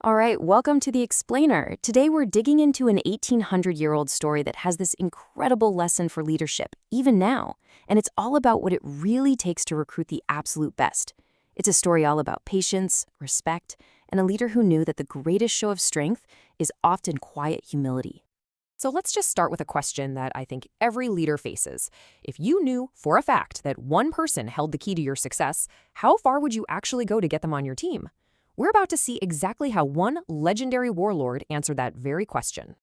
All right, welcome to The Explainer. Today we're digging into an 1800-year-old story that has this incredible lesson for leadership, even now. And it's all about what it really takes to recruit the absolute best. It's a story all about patience, respect, and a leader who knew that the greatest show of strength is often quiet humility. So let's just start with a question that I think every leader faces. If you knew for a fact that one person held the key to your success, how far would you actually go to get them on your team? We're about to see exactly how one legendary warlord answered that very question.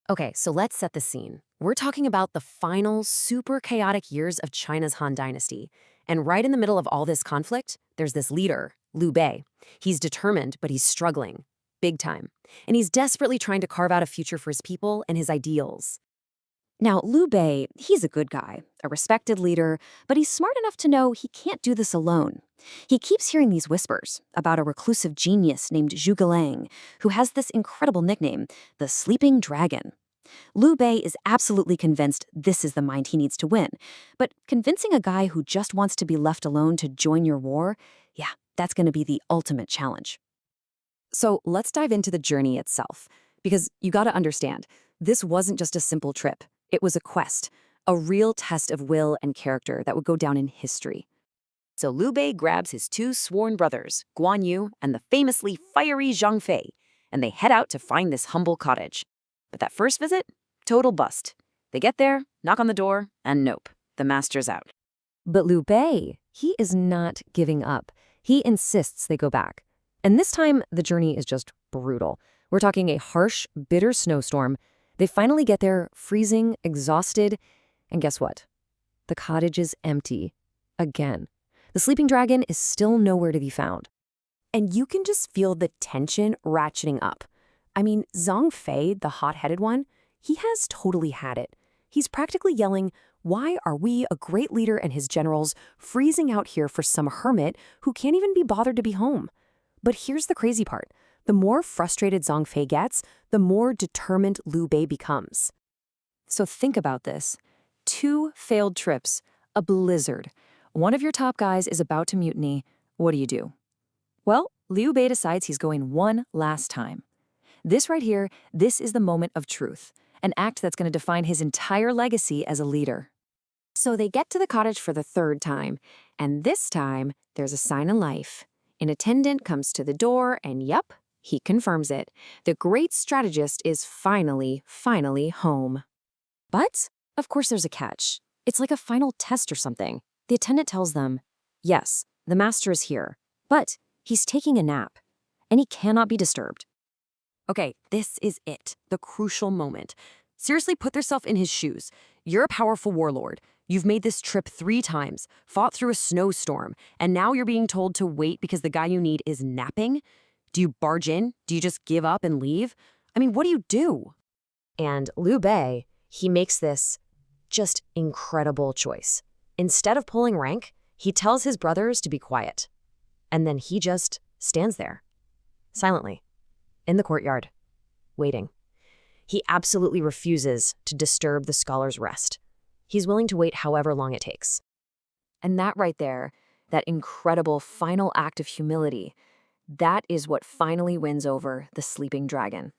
Okay, so let's set the scene. We're talking about the final, super chaotic years of China's Han Dynasty. And right in the middle of all this conflict, there's this leader, Liu Bei. He's determined, but he's struggling. Big time. And he's desperately trying to carve out a future for his people and his ideals. Now, Liu Bei, he's a good guy, a respected leader, but he's smart enough to know he can't do this alone. He keeps hearing these whispers about a reclusive genius named Zhuge Liang, who has this incredible nickname, the Sleeping Dragon. Liu Bei is absolutely convinced this is the mind he needs to win, but convincing a guy who just wants to be left alone to join your war, yeah, that's going to be the ultimate challenge. So let's dive into the journey itself, because you got to understand, this wasn't just a simple trip. It was a quest, a real test of will and character that would go down in history. So Liu Bei grabs his two sworn brothers, Guan Yu and the famously fiery Zhang Fei, and they head out to find this humble cottage. But that first visit, total bust. They get there, knock on the door, and nope, the master's out. But Liu Bei, he is not giving up. He insists they go back. And this time, the journey is just brutal. We're talking a harsh, bitter snowstorm. They finally get there, freezing, exhausted, and guess what? The cottage is empty. Again. The sleeping dragon is still nowhere to be found. And you can just feel the tension ratcheting up. I mean, Zhang Fei, the hot-headed one, he has totally had it. He's practically yelling, "Why are we, a great leader and his generals, freezing out here for some hermit who can't even be bothered to be home?" But here's the crazy part. The more frustrated Zhang Fei gets, the more determined Liu Bei becomes. So think about this. 2 failed trips, a blizzard. One of your top guys is about to mutiny. What do? Well, Liu Bei decides he's going one last time. This right here, this is the moment of truth, an act that's going to define his entire legacy as a leader. So they get to the cottage for the 3rd time, and this time there's a sign of life. An attendant comes to the door, and yup, he confirms it. The great strategist is finally home. But, of course, there's a catch. It's like a final test or something. The attendant tells them, yes, the master is here, but he's taking a nap, and he cannot be disturbed. Okay, this is it, the crucial moment. Seriously, put yourself in his shoes. You're a powerful warlord. You've made this trip 3 times, fought through a snowstorm, and now you're being told to wait because the guy you need is napping? Do you barge in? Do you just give up and leave? I mean, what do you do? And Liu Bei, he makes this just incredible choice. Instead of pulling rank, he tells his brothers to be quiet. And then he just stands there, silently, in the courtyard, waiting. He absolutely refuses to disturb the scholar's rest. He's willing to wait however long it takes. And that right there, that incredible final act of humility, that is what finally wins over the sleeping dragon.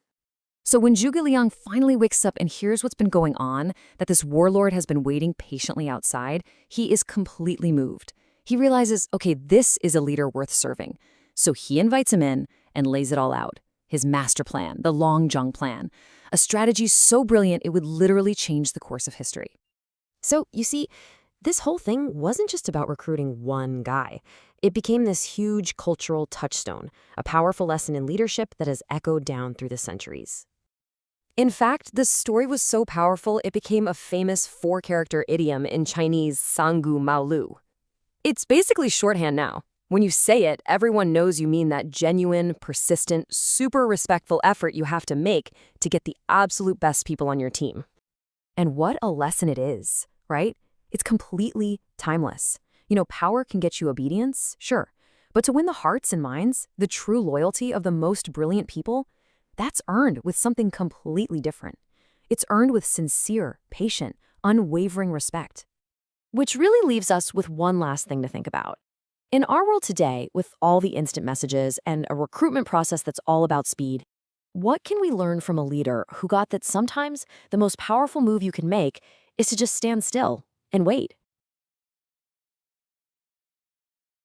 So when Zhuge Liang finally wakes up and hears what's been going on, that this warlord has been waiting patiently outside, he is completely moved. He realizes, okay, this is a leader worth serving. So he invites him in and lays it all out. His master plan, the Longjong plan, a strategy so brilliant it would literally change the course of history. So, you see, this whole thing wasn't just about recruiting one guy. It became this huge cultural touchstone, a powerful lesson in leadership that has echoed down through the centuries. In fact, the story was so powerful it became a famous 4-character idiom in Chinese, Sangu Mao Lu. It's basically shorthand now. When you say it, everyone knows you mean that genuine, persistent, super respectful effort you have to make to get the absolute best people on your team. And what a lesson it is, right? It's completely timeless. You know, power can get you obedience, sure. But to win the hearts and minds, the true loyalty of the most brilliant people, that's earned with something completely different. It's earned with sincere, patient, unwavering respect. Which really leaves us with one last thing to think about. In our world today, with all the instant messages and a recruitment process that's all about speed, what can we learn from a leader who got that sometimes the most powerful move you can make is to just stand still and wait?